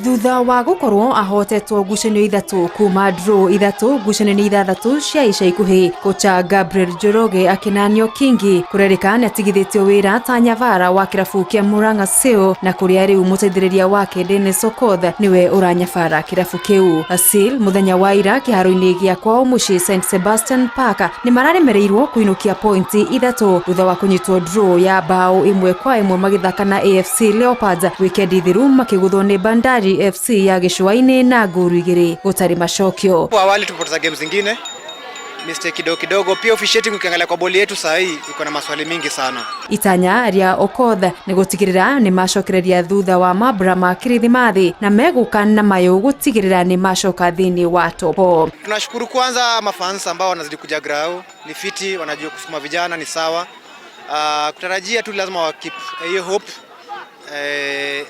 Thutha wa gukorwo ahotetwo ngucanio ithatu kuma draw ithatu ngucanio ithathatu cia ica ikuhi, kocha Gabriel Njoroge akinanio Kingi kurerikana atigithitio wira ta nyavara wa kirabu kia Murang'a Seal na kuria riu muteithiriria wake Dennis Okoth niwe uranyavara kirabu kiu. Seal muthenya wa ira kiharoini gia kwao muci St Sebastian Park ni mararemereirwo kuinukia pointi ithatu thutha wa kunyitwo draw ya bao 1-1 magithaka na AFC Leopards wikendi thiru makiguthwo ni Bandari FC ya Gicũa-inĩ na nguru igiri gutari macokio. Kwa awali tulipoteza games zingine mistake kidogo pia officiating ukiangalia kwa boli yetu saa hii iko na maswali mingi sana. Itanya ria Okoth ni gutigirira ni macokereria thutha wa mabra ma kirithimathi na meguka na mayo gutigirira ni macoka thini wa topo. Tunashukuru kwanza mafans ambao wanazidi kuja grau, ni fiti, wanajua kusukuma vijana, ni sawa. Kutarajia tu lazima wa keep hiyo hope.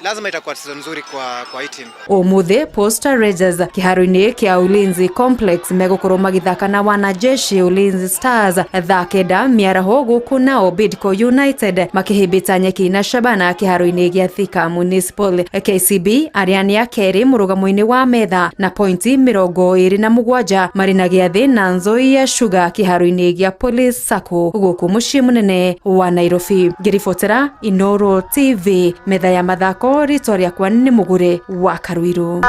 Lazima itakuwa season nzuri kwa hii team. Omuthe Posta Rangers kiharoini kia Ulinzi Complex megukorwo magithaka na wanajeshi Ulinzi Stars thakenda miaraho guku nao Bidco United makihibita nyeki na Shabana kiharoini gia Thika Municipal. KCB ariani ya keri murugamoini wa metha na pointi 27 marina gia thi na Nzoi ya Sugar kiharoini gia Police Sacco guku muci munene wa Nairobi. Ngiribotera Inooro TV metha ya mathako ritwa riakwa ni Mugure wa Karuiru.